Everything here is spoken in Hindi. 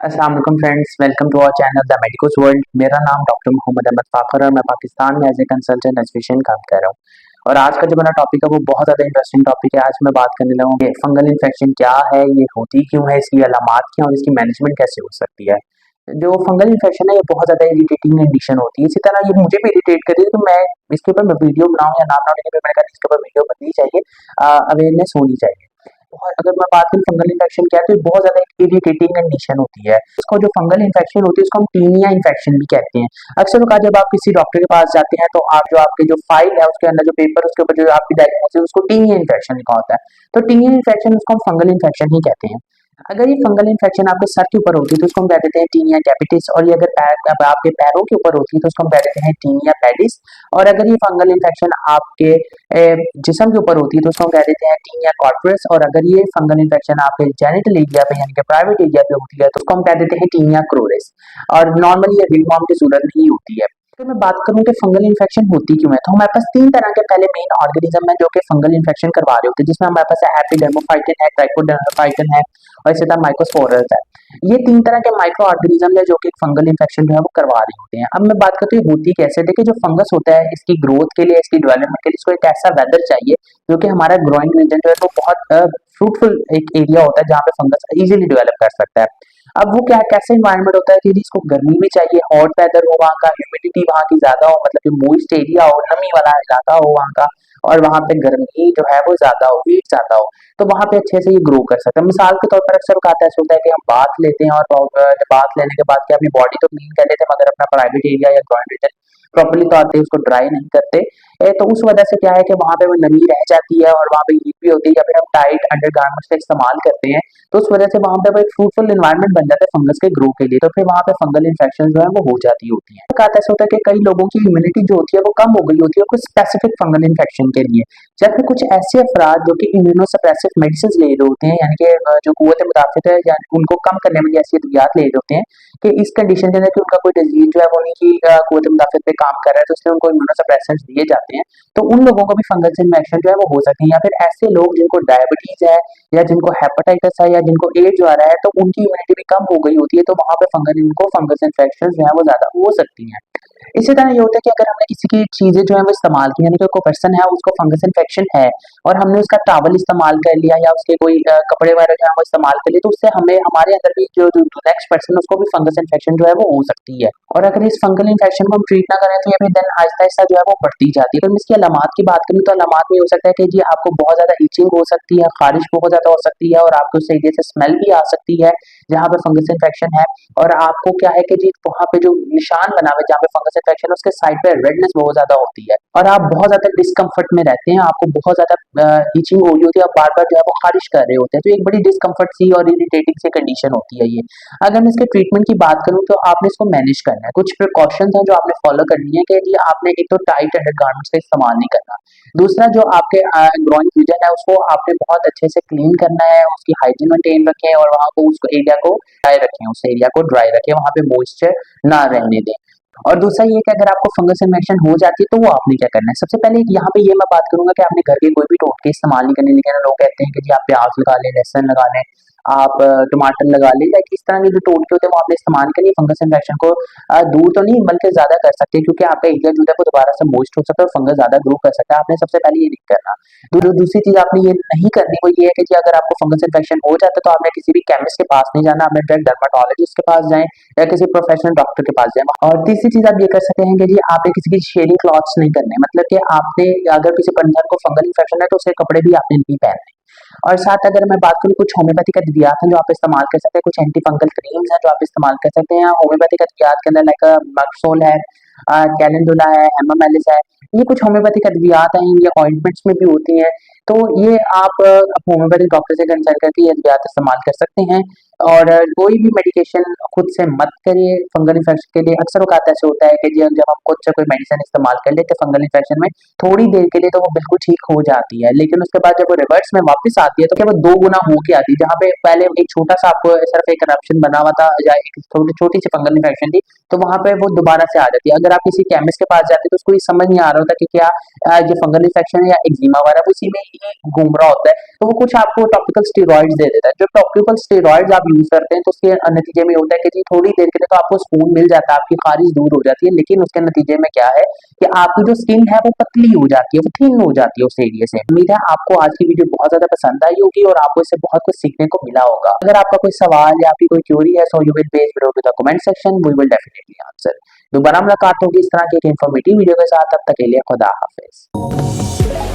अस्सलाम वालेकुम friends, welcome to our channel the medicos world. मेरा नाम डॉक्टर मोहम्मद अहमद फ़ाखर और मैं पाकिस्तान में एज ए कंसल्टेंट एजुकेशन काम कर रहा हूँ। और आज का जो मेरा टॉपिक है वो बहुत ज़्यादा इंटरेस्टिंग टॉपिक है। आज मैं बात करने लगा हूँ कि फंगल इन्फेक्शन क्या है, ये होती क्यों है, इसकी अलामात क्या है और इसकी मैनेजमेंट कैसे हो सकती है। जो फंगल इन्फेक्शन है ये बहुत ज़्यादा इरिटेटिंग कंडीशन होती है। इसी तरह ये मुझे भी इरिटेट कर रही है, तो मैं इसके ऊपर मैं वीडियो बनाऊँ या ना बनाऊँ, लेकिन मैंने कहा इसके ऊपर वीडियो बननी चाहिए, अवेयरनेस होनी चाहिए। और अगर मैं बात करूँ फंगल इन्फेक्शन क्या है, तो ये बहुत ज़्यादा एक इरिटेटिंग कंडीशन होती है। इसको जो फंगल इन्फेक्शन होती है उसको हम टीनिया इन्फेक्शन भी कहते हैं। अक्सर लोग जब आप किसी डॉक्टर के पास जाते हैं तो आप जो आपके जो फाइल है उसके अंदर जो पेपर उसके ऊपर जो आपकी डायग्नोसिस है उसको टीनिया इन्फेक्शन लिखा होता है। तो टीनिया इन्फेक्शन उसको हम फंगल इन्फेक्शन ही कहते हैं। अगर ये फंगल इन्फेक्शन आपके सर के ऊपर होती है तो उसको हम कह देते हैं टीनिया कैपिटिस, और ये अगर अब आपके पैरों के ऊपर होती है तो उसको हम कह देते हैं टीनिया पेडिस। और अगर ये फंगल इन्फेक्शन आपके जिस्म के ऊपर होती है तो उसको हम कह देते हैं टीनिया कॉर्पोरस। और अगर ये फंगल इन्फेक्शन आपके जेनिटल एरिया पे यानी कि प्राइवेट एरिया पे होती है तो उसको हम कह देते हैं टीनिया क्रोरिस। और नॉर्मली ये रिंगवॉर्म की सूरत नहीं होती है। अगर मैं बात करूं कि फंगल इन्फेक्शन होती क्यों है, तो हमारे पास तीन तरह के पहले मेन ऑर्गेनिज्म है जो कि फंगल इन्फेक्शन करवा रहे होते हैं, जिसमें हमारे पास एपिडर्मोफाइटिन है, ट्राइकोडर्माफाइटिन है और इसी तरह माइकोस्पोरस है। ये तीन तरह के माइक्रो ऑर्गेनिज्म है जो कि फंगल इन्फेक्शन जो है वो करवा रहे होते हैं। अब मैं बात करती हूँ होती कैसे। देखिए, जो फंगस होता है इसकी ग्रोथ के लिए, इसकी डेवलपमेंट के लिए इसको एक ऐसा वेदर चाहिए जो कि हमारा ग्रोइंग रीजन जो है वो बहुत फ्रूटफुल एक एरिया होता है जहाँ पे फंगस इजीली डेवलप कर सकता है। अब वो क्या कैसे इन्वायरमेंट होता है कि जिसको गर्मी भी चाहिए, हॉट वेदर हो वहाँ का, ह्यूमिडिटी वहाँ की ज्यादा हो, मतलब कि मोइस्ट एरिया हो, नमी वाला इलाका हो वहाँ का, और वहाँ पे गर्मी जो है वो ज्यादा हो, हीट ज्यादा हो, तो वहाँ पे अच्छे से ये ग्रो कर सकता है। मिसाल के तौर पर अक्सर कहता ऐसा होता है कि हम बाथ लेते हैं और बाथ लेने के बाद क्या अपनी बॉडी तो क्लीन कर लेते हैं मगर अपना प्राइवेट एरिया या ग्राउंड रीजन प्रॉपर्ली तौर पे उसको ड्राई नहीं करते। तो उस वजह से क्या है कि वहाँ पे वो नमी रह जाती है और वहाँ पे हीट भी होती है, या फिर हम टाइट अंडरगारमेंट्स का इस्तेमाल करते हैं, तो उस वजह से वहाँ पे वो एक फ्रूटफुल एनवायरनमेंट बन जाता है फंगस के ग्रो के लिए, तो फिर वहाँ पे फंगल इन्फेक्शन जो है वो हो जाती होती है। कहता ऐसा होता है कि कई लोगों की इम्यूनिटी जो होती है वो कम हो गई होती है कुछ स्पेसिफिक फंगल इन्फेक्शन के लिए, जबकि कुछ ऐसे अफराद जो कि इम्यूनोसप्रेसिव मेडिसिन ले रहे होते हैं, यानी कि जो कुव्वत मुदाफ़त है या उनको कम करने वाली ऐसी अद्वियात ले रहे होते हैं कि इस कंडीशन के अंदर कि उनका कोई डिजीज जो है वो उनकी कुव्वत मुदाफ़त पे काम कर रहा है, तो इसलिए उनको इम्यूनोसप्रेसेंट्स दिए जाते हैं। तो उन लोगों को भी फंगस इन्फेक्शन जो है वो हो सकती है, या फिर ऐसे लोग जिनको डायबिटीज है या जिनको हेपेटाइटिस है या जिनको एड्स जो आ रहा है तो उनकी इम्यूनिटी भी कम हो गई होती है, तो वहां पे फंगस इन्फेक्शन जो है वो ज्यादा हो सकती हैं। इसी तरह ये होता है कि अगर हमने किसी की चीजें जो है वो इस्तेमाल की, यानी कि कोई पर्सन है उसको फंगस इन्फेक्शन है और हमने उसका टॉवल इस्तेमाल कर लिया या उसके कोई कपड़े वगैरह जो है वो इस्तेमाल कर लिए, तो उससे हमें हमारे अंदर भी जो नेक्स्ट पर्सन उसको भी फंगस इन्फेक्शन जो है वो हो सकती है। और अगर इस फंगल इन्फेक्शन को हम ट्रीट ना करें तो ये भी देन आहिस्ता आहिस्ता जो है वो बढ़ती जाती है। अगर हम इसकी अलामात की बात करें तो अलामात में हो सकता है कि जी आपको बहुत ज्यादा इचिंग हो सकती है, खारिश बहुत ज्यादा हो सकती है और आपको उस एरिया से स्मेल भी आ सकती है जहाँ पे फंगस इन्फेक्शन है। और आपको क्या है कि जी वहाँ पे जो निशान बना हुआ है जहाँ पे फंगस इन्फेक्शन है उसके साइड पे रेडनेस बहुत ज्यादा होती है और आप बहुत ज्यादा डिस्कम्फर्ट में रहते हैं, आपको बहुत ज्यादा इचिंग हो रही होती है, आप बार बार जो है वो खारिश कर रहे होते हैं, तो एक बड़ी डिस्कम्फर्ट सी और इरिटेटिंग सी कंडीशन होती है ये। अगर मैं इसके ट्रीटमेंट की बात करूँ तो आपने इसको मैनेज करना है। कुछ प्रिकॉशंस हैं जो आपने फॉलो करनी है कि जी आपने एक तो टाइट अंडरगारमेंट्स का इस्तेमाल नहीं करना। दूसरा, जो आपके ग्रोइंग रीजन है उसको आपने बहुत अच्छे से क्लीन करना है, उसकी हाइजीन मेंटेन रखें और वहाँ को उसको एरिया को ड्राई रखें, उस एरिया को ड्राई रखें, वहाँ पे मॉइस्चर ना रहने दें। और दूसरा ये कि अगर आपको फंगस इन्फेक्शन हो जाती है तो वो आपने क्या करना है। सबसे पहले यहाँ पे ये मैं बात करूंगा कि आपने घर के कोई भी टोटके इस्तेमाल नहीं करने, लेकिन लोग कहते हैं कि जी आप प्याज लगा लें, लहसुन लगा लें, आप टमाटर लगा लें, या इस तरह के जो टोटके होते हैं वो आपने इस्तेमाल करिए। फंगस इन्फेक्शन को दूर तो नहीं बल्कि ज्यादा कर सकते हैं, क्योंकि आपका एरिया जो है वो दोबारा से मॉइस्ट हो सकता है और फंगस ज्यादा ग्रो कर सकता है। आपने सबसे पहले ये नहीं करना। दूसरी चीज आपने ये नहीं करनी वो ये है कि जी अगर आपको फंगस इन्फेक्शन हो जाता है तो आपने किसी भी केमिस्ट के पास नहीं जाना, आपने डायरेक्ट डर्माटोलॉजिस्ट के पास जाएं या किसी प्रोफेशनल डॉक्टर के पास जाएं। और तीसरी चीज आप ये कर सकते हैं कि जी आपने किसी की शेडिंग क्लॉथ्स नहीं करने, मतलब कि आपने अगर किसी बंदर को फंगल इन्फेक्शन है तो उसके कपड़े भी आपने नहीं पहनने। और साथ अगर मैं बात करूँ कुछ होम्योपैथिक अद्वियात हैं जो आप इस्तेमाल कर सकते हैं, कुछ एंटी फंगल क्रीम्स हैं जो आप इस्तेमाल कर सकते हैं। होम्योपैथिक अद्वियात के अंदर लाइक मक्सोल है, कैलेंडुला है, हेमामेलिस है, ये कुछ होम्योपैथिक अद्वियात हैं, ये ऑइंटमेंट्स में भी होती हैं। तो ये आप होम्योपैथिक डॉक्टर से कंसल्ट करके ये अद्वियात इस्तेमाल कर सकते हैं। और कोई भी मेडिकेशन खुद से मत करिए फंगल इन्फेक्शन के लिए। अक्सर औकात ऐसे होता है कि जब हम खुद से कोई मेडिसिन इस्तेमाल कर लेते हैं फंगल इन्फेक्शन में, थोड़ी देर के लिए तो वो बिल्कुल ठीक हो जाती है, लेकिन उसके बाद जब वो रिवर्स में वापस आती है तो क्या वो दो गुना हो के आती है। जहाँ पे पहले एक छोटा सा आपको सिर्फ एक करप्शन बना हुआ था या एक छोटी छोटी सी फंगल इन्फेक्शन थी, तो वहां पे वो दोबारा से आ जाती है। अगर आप किसी केमिस्ट के पास जाते तो उसको ये समझ नहीं आ रहा होता कि क्या ये फंगल इन्फेक्शन है या एक्जिमा वगैरह, उसी में ही घूम रहा होता है, तो वो कुछ आपको टॉपिकल स्टेरॉइड्स दे देता है। जो टॉपिकल स्टेरॉइड्स आप यूज करते हैं तो उसके नतीजे में होता है कि जी थोड़ी देर के लिए तो आपको सुकून मिल जाता है, आपकी खारिश दूर हो जाती है, लेकिन उसके नतीजे में क्या है कि आपकी जो स्किन है वो पतली हो जाती है, वो थिन हो जाती है उस एरिया से। उम्मीद है आपको आज की वीडियो बहुत ज्यादा पसंद आई होगी और आपको इससे बहुत कुछ सीखने को मिला होगा। अगर आपका कोई सवाल या आपकी कोई क्यूरी है, so you will please below to the comment section, we will definitely answer. दोबारा मुलाकात होगी इस तरह की एक इन्फॉर्मेटिव वीडियो के साथ, तब तक के लिए खुदा हाफिज।